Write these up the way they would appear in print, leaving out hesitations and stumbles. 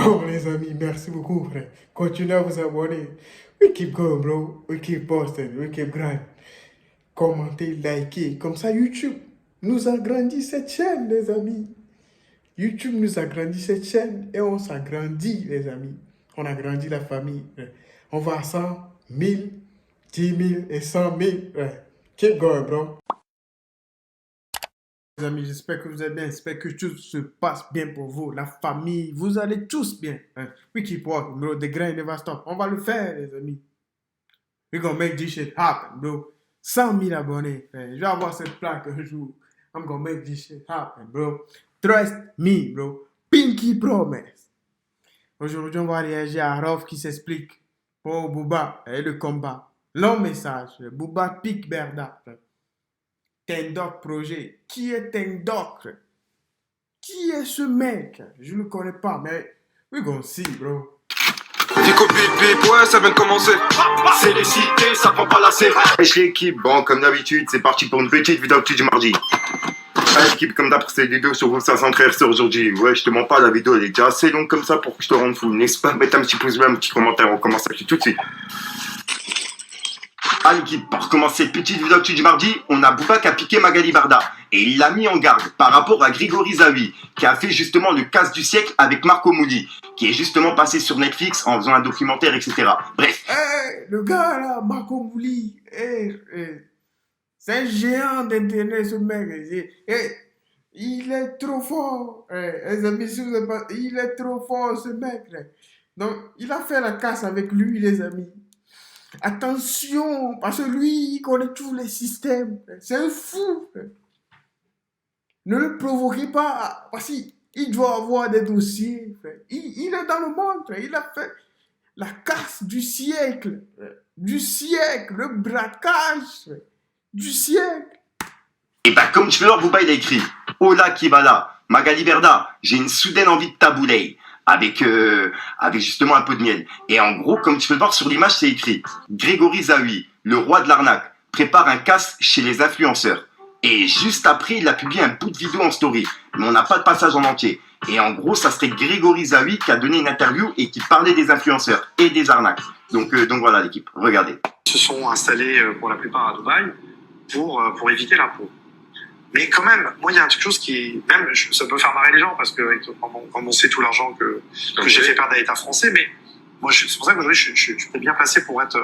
Bon, les amis, merci beaucoup, frère. Continuez à vous abonner. We keep going, bro. We keep posting. We keep grind. Commentez, likez. Comme ça, YouTube nous a grandi cette chaîne, les amis. YouTube nous a grandi cette chaîne et on s'agrandit, les amis. On a grandi la famille. On va à 100, 1000, 10 000 et 100 000. Keep going, bro. Les amis, j'espère que vous allez bien. J'espère que tout se passe bien pour vous. La famille, vous allez tous bien. We keep walking, bro. The grind never stop. On va le faire, les amis. We gonna make this shit happen, bro. 100 000 abonnés. Je vais avoir cette plaque un jour. I'm gonna make this shit happen, bro. Trust me, bro. Pinky promise. Aujourd'hui, on va réagir à Rof qui s'explique pour Booba et le combat. Long message. Booba pique Berda. Tendok projet. Qui est Tendok? Qui est ce mec? Je ne le connais pas, mais we gonna see, bro. Dico bip bip, ouais, ça vient de commencer. C'est les cités, ça prend pas la C. Wesh l'équipe, bon comme d'habitude, c'est parti pour une petite vidéo actu du mardi. L'équipe, comme d'hab, c'est vidéo sur vous 500 RC aujourd'hui. Ouais, je te mens pas, la vidéo elle est déjà assez longue comme ça pour que je te rende fou. N'est-ce pas? Mettez un petit pouce bleu, un petit commentaire, on commence tout de suite. L'équipe, pour commencer cette petite vidéo actu du mardi, on a Booba qui a piqué Magali Berda. Et il l'a mis en garde par rapport à Grégory Zawi, qui a fait justement le casse du siècle avec Marco Mouli, qui est justement passé sur Netflix en faisant un documentaire, etc. Bref. Hey, le gars là, Marco Mouli, c'est un géant d'internet ce mec. Il est trop fort. Les amis, si vous avez pas, il est trop fort ce mec. Donc, il a fait la casse avec lui, les amis. Attention, parce que lui, il connaît tous les systèmes. C'est un fou. Ne le provoquez pas, parce qu'il doit avoir des dossiers. Il est dans le monde. Il a fait la casse du siècle. Le braquage du siècle. Et bah comme tu peux voir, Booba il a écrit « Hola Kibala, Magali Berda, j'ai une soudaine envie de tabouler » avec justement un peu de miel. Et en gros, comme tu peux le voir sur l'image, c'est écrit « Grégory Zawi, le roi de l'arnaque, prépare un casse chez les influenceurs ». Et juste après, il a publié un bout de vidéo en story. Mais on n'a pas de passage en entier. Et en gros, ça serait Grégory Zawi qui a donné une interview et qui parlait des influenceurs et des arnaques. Donc voilà l'équipe, regardez. Ils se sont installés pour la plupart à Dubaï pour éviter l'impôt. Mais quand même, moi, il y a quelque chose qui, même, ça peut faire marrer les gens parce que quand on sait tout l'argent que j'ai fait perdre à l'État français, mais moi, c'est pour ça que je suis bien placé pour être.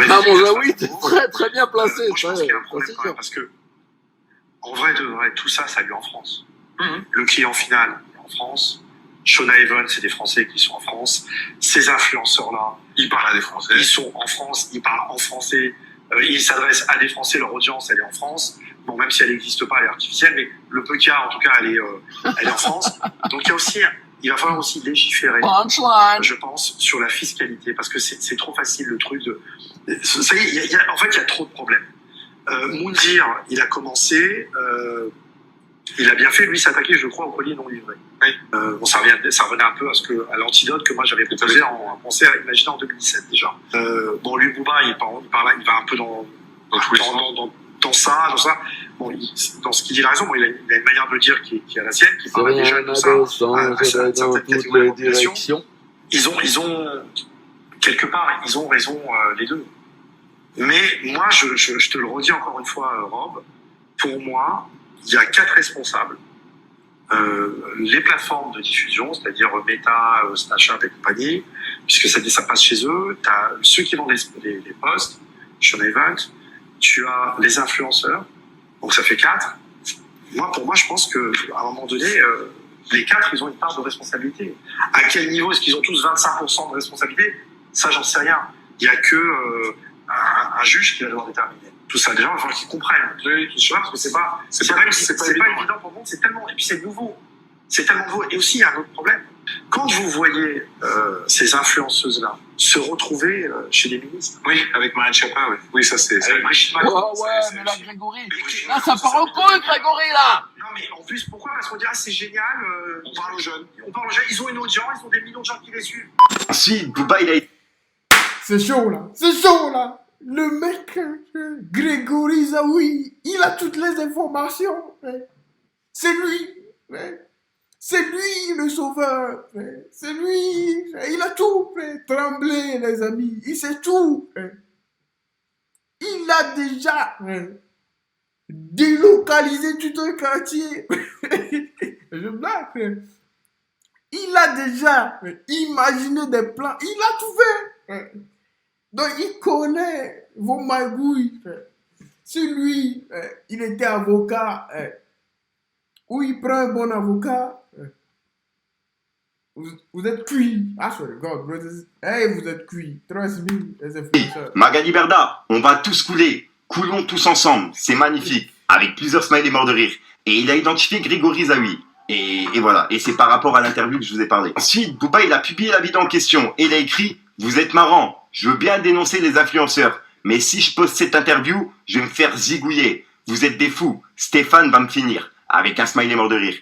Ah mon Zawi, t'es très bien placé. Moi, je pense qu'il y a un problème quand même parce que, en vrai de vrai, tout ça, ça a lieu en France. Le client final est en France. Shona Evans, c'est des Français qui sont en France. Ces influenceurs-là, Il parle à des Français. ils sont en France, ils parlent en français. Ils s'adressent à des Français, leur audience, elle est en France. Bon, même si elle n'existe pas, elle est artificielle, mais le peu qu'il y a, en tout cas, elle est en France. Donc, il va falloir aussi légiférer, je pense, sur la fiscalité, parce que c'est trop facile, le truc de... Ça y est, en fait, il y a trop de problèmes. Moundir, il a commencé... il a bien fait, lui, s'attaquer, je crois, au colis non livré. Oui. Bon, ça revenait un peu à l'antidote que moi j'avais proposé en pensée à imaginer en 2017 déjà. Bon, lui, Booba, il va un peu dans ça. Bon, dans ce qu'il dit, il a raison. Bon, il a une manière de le dire qui est à la sienne, qui parle déjà de ça, à certaines catégories de la population. Ils ont quelque part, ils ont raison les deux. Mais moi, je te le redis encore une fois, Rob, pour moi, il y a 4 responsables. Les plateformes de diffusion, c'est-à-dire Meta, Snapchat et compagnie, puisque ça passe chez eux. Tu as ceux qui vendent les posts, Shona Evans, tu as les influenceurs, donc ça fait 4. Pour moi, je pense qu'à un moment donné, les 4, ils ont une part de responsabilité. À quel niveau est-ce qu'ils ont tous 25% de responsabilité? Ça, j'en sais rien. Il n'y a que un juge qui va devoir déterminer. Tout ça, déjà, il va falloir qu'ils comprennent. Tu vois, parce que c'est pas évident pour le monde, c'est tellement, et puis c'est nouveau. C'est tellement nouveau. Et aussi, il y a un autre problème. Quand vous voyez ces influenceuses-là se retrouver chez des ministres. Oui, avec Marlène Schiappa, oui. Oui, ça c'est... Ouais, mais là, Grégory, là, ça part en couille, Grégory, là. Non, mais en plus, pourquoi? Parce qu'on dirait, c'est génial. On parle aux jeunes. Ils ont une audience, ils ont des millions de gens qui les suivent. Ensuite, Booba, il a été... C'est chaud là. Le mec, Grégory Zawi, il a toutes les informations. C'est lui. C'est lui le sauveur, frère. C'est lui. Frère. Il a tout, frère. Tremblez, les amis. Il sait tout, frère. Il a déjà, frère, délocalisé tout un quartier. Je blague, frère. Il a déjà imaginé des plans. Il a tout fait. Donc, il connaît vos magouilles. Si lui, il était avocat, ou il prend un bon avocat, vous êtes cuit. Ah, sorry, God, brothers. Hey, vous êtes cuit. Trust me, les influenceurs. Magali Berda, on va tous couler. Coulons tous ensemble. C'est magnifique. Avec plusieurs smileys morts de rire. Et il a identifié Grégory Zawi. Et voilà. Et c'est par rapport à l'interview que je vous ai parlé. Ensuite, Booba, il a publié la vidéo en question. Et il a écrit « Vous êtes marrant. Je veux bien dénoncer les influenceurs. Mais si je poste cette interview, je vais me faire zigouiller. Vous êtes des fous. Stéphane va me finir. » Avec un smiley mort de rire.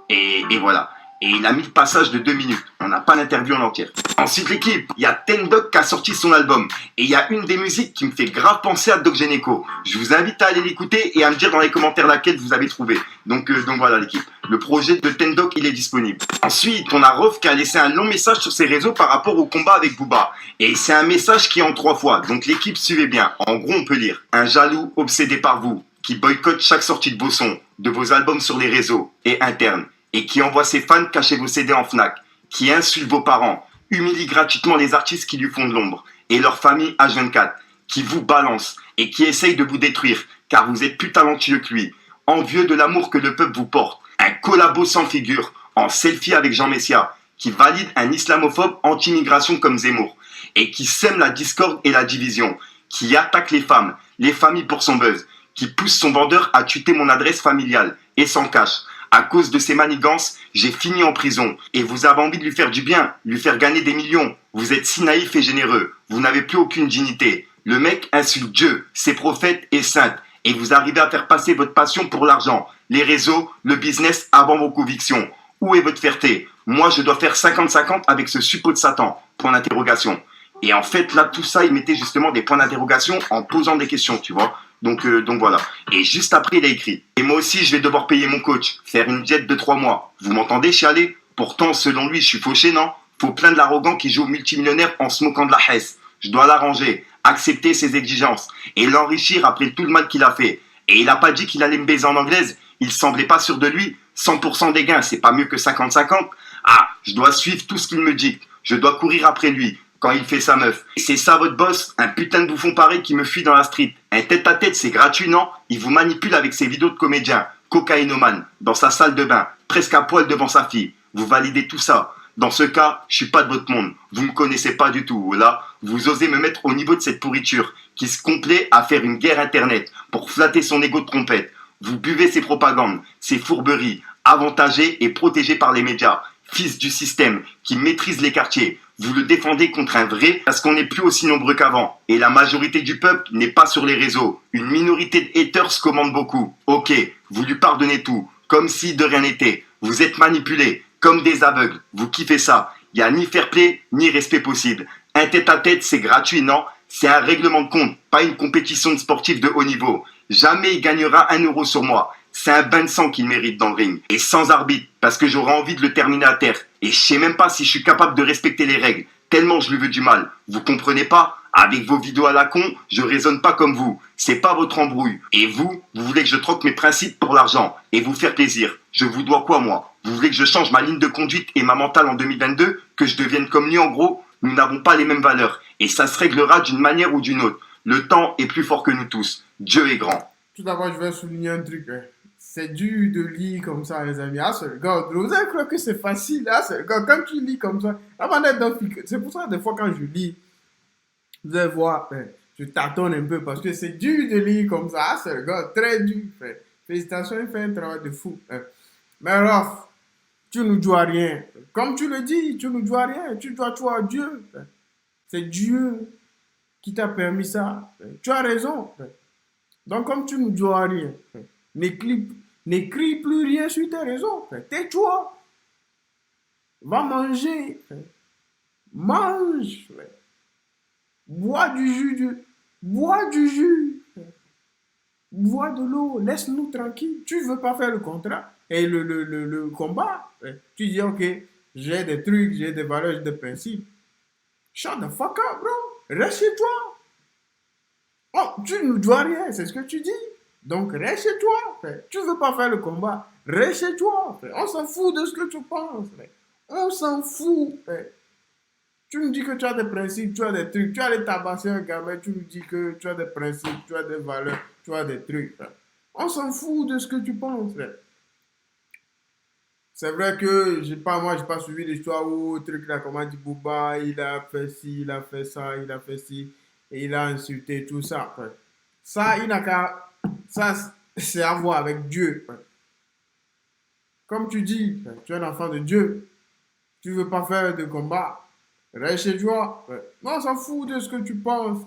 Et voilà. Et il a mis le passage de 2 minutes. On n'a pas l'interview en entière. Ensuite, l'équipe, il y a Ten Doc qui a sorti son album. Et il y a une des musiques qui me fait grave penser à Doc Geneco. Je vous invite à aller l'écouter et à me dire dans les commentaires laquelle vous avez trouvé. Donc voilà l'équipe. Le projet de Ten Doc, il est disponible. Ensuite, on a Rof qui a laissé un long message sur ses réseaux par rapport au combat avec Booba. Et c'est un message qui est en 3 fois. Donc l'équipe, suivez bien. En gros, on peut lire. Un jaloux obsédé par vous, qui boycotte chaque sortie de vos sons, de vos albums sur les réseaux et internes. Et qui envoie ses fans cacher vos CD en Fnac, qui insulte vos parents, humilie gratuitement les artistes qui lui font de l'ombre, et leur famille H24, qui vous balance et qui essaye de vous détruire, car vous êtes plus talentueux que lui, envieux de l'amour que le peuple vous porte, un collabo sans figure, en selfie avec Jean Messia, qui valide un islamophobe anti-immigration comme Zemmour, et qui sème la discorde et la division, qui attaque les femmes, les familles pour son buzz, qui pousse son vendeur à tuer mon adresse familiale, et s'en cache. À cause de ces manigances, j'ai fini en prison. Et vous avez envie de lui faire du bien, lui faire gagner des millions. Vous êtes si naïf et généreux. Vous n'avez plus aucune dignité. Le mec insulte Dieu, ses prophètes et saintes. Et vous arrivez à faire passer votre passion pour l'argent, les réseaux, le business avant vos convictions. Où est votre fierté? Moi, je dois faire 50-50 avec ce suppôt de Satan. Point d'interrogation. Et en fait, là, tout ça, il mettait justement des points d'interrogation en posant des questions, tu vois. Donc voilà. Et juste après, il a écrit « Et moi aussi, je vais devoir payer mon coach, faire une diète de 3 mois. Vous m'entendez chialer? Pourtant, selon lui, je suis fauché, non? Faut plein de l'arrogant qui joue au multimillionnaire en se moquant de la Hesse. Je dois l'arranger, accepter ses exigences et l'enrichir après tout le mal qu'il a fait. Et il a pas dit qu'il allait me baiser en anglaise. Il semblait pas sûr de lui. 100% des gains, c'est pas mieux que 50-50. Ah, je dois suivre tout ce qu'il me dit. Je dois courir après lui. Quand il fait sa meuf. Et c'est ça votre boss, un putain de bouffon pareil qui me fuit dans la street. Un tête-à-tête, c'est gratuit, non? Il vous manipule avec ses vidéos de comédien, cocaïnomane, dans sa salle de bain, presque à poil devant sa fille. Vous validez tout ça. Dans ce cas, je suis pas de votre monde. Vous me connaissez pas du tout. Là, vous osez me mettre au niveau de cette pourriture qui se complaît à faire une guerre internet pour flatter son ego de trompette. Vous buvez ses propagandes, ses fourberies, avantagées et protégées par les médias. Fils du système qui maîtrise les quartiers. Vous le défendez contre un vrai parce qu'on n'est plus aussi nombreux qu'avant. Et la majorité du peuple n'est pas sur les réseaux. Une minorité de haters commande beaucoup. Ok, vous lui pardonnez tout, comme si de rien n'était. Vous êtes manipulés, comme des aveugles. Vous kiffez ça. Il n'y a ni fair play, ni respect possible. Un tête-à-tête, c'est gratuit, non? C'est un règlement de compte, pas une compétition de sportifs de haut niveau. Jamais il gagnera 1 euro sur moi. C'est un bain de sang qu'il mérite dans le ring. Et sans arbitre, parce que j'aurais envie de le terminer à terre. Et je sais même pas si je suis capable de respecter les règles. Tellement je lui veux du mal. Vous comprenez pas? Avec vos vidéos à la con, je raisonne pas comme vous. C'est pas votre embrouille. Et vous voulez que je troque mes principes pour l'argent et vous faire plaisir. Je vous dois quoi, moi? Vous voulez que je change ma ligne de conduite et ma mentale en 2022? Que je devienne comme lui, en gros? Nous n'avons pas les mêmes valeurs. Et ça se réglera d'une manière ou d'une autre. Le temps est plus fort que nous tous. Dieu est grand. Tout d'abord, je vais souligner un truc. C'est dur de lire comme ça, les amis. Ah, regarde, vous allez croire que c'est facile. Ah, regarde, quand tu lis comme ça, la manière dont c'est pour ça, des fois, quand je lis, vous allez voir, je tâtonne un peu parce que c'est dur de lire comme ça. Ah, regarde, très dur. Félicitations, il fait un travail de fou. Mais alors, tu ne dois rien. Comme tu le dis, tu ne dois rien. Tu dois tout à Dieu. C'est Dieu qui t'a permis ça. Tu as raison. Donc, comme tu ne dois rien, n'écris plus rien sur tes réseaux. Tais-toi. Va manger. Mange. Bois du jus. Bois de l'eau. Laisse-nous tranquille. Tu ne veux pas faire le contrat. Et le combat, tu dis, ok, j'ai des trucs, j'ai des valeurs, j'ai des principes. Shut the fuck up, bro. Reste chez toi. Oh, tu ne dois rien, c'est ce que tu dis. Donc, reste chez toi. Tu veux pas faire le combat, reste chez toi. On s'en fout de ce que tu penses. On s'en fout. Tu nous dis que tu as des principes, tu as des trucs, tu as les tabasser un gamin, tu nous dis que tu as des principes, tu as des valeurs, tu as des trucs. On s'en fout de ce que tu penses. C'est vrai que j'ai pas suivi l'histoire où truc là, comment dit Booba, il a fait ci, il a fait ça, il a fait ci, et il a insulté tout ça. Ça, il n'a qu'à, ça, c'est à voir avec Dieu. Comme tu dis, tu es un enfant de Dieu, tu veux pas faire de combat, reste chez toi. Non, on s'en fout de ce que tu penses.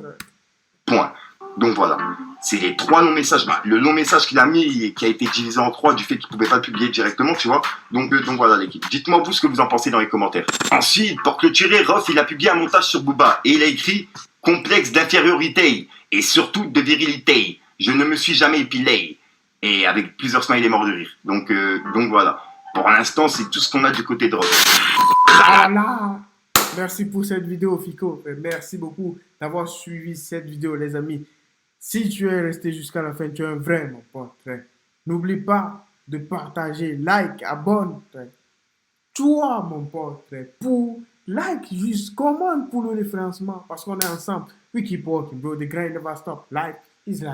Point. Donc voilà, c'est les 3 longs messages. Bah, le long message qu'il a mis et qui a été divisé en 3 du fait qu'il ne pouvait pas le publier directement, tu vois. Donc voilà l'équipe. Dites-moi vous ce que vous en pensez dans les commentaires. Ensuite, pour clôturer, Rof, il a publié un montage sur Booba et il a écrit « Complexe d'infériorité et surtout de virilité. Je ne me suis jamais épilé. » Et avec plusieurs smileys morts de rire. Donc voilà. Pour l'instant, c'est tout ce qu'on a du côté de Rof. Voilà. Merci pour cette vidéo, Fico. Merci beaucoup d'avoir suivi cette vidéo, les amis. Si tu es resté jusqu'à la fin, tu es un vrai, mon pote. N'oublie pas de partager, like, abonne. Toi, mon pote, pour like, juste commande pour le référencement parce qu'on est ensemble. We keep working, bro. The grind never stop. Life is life.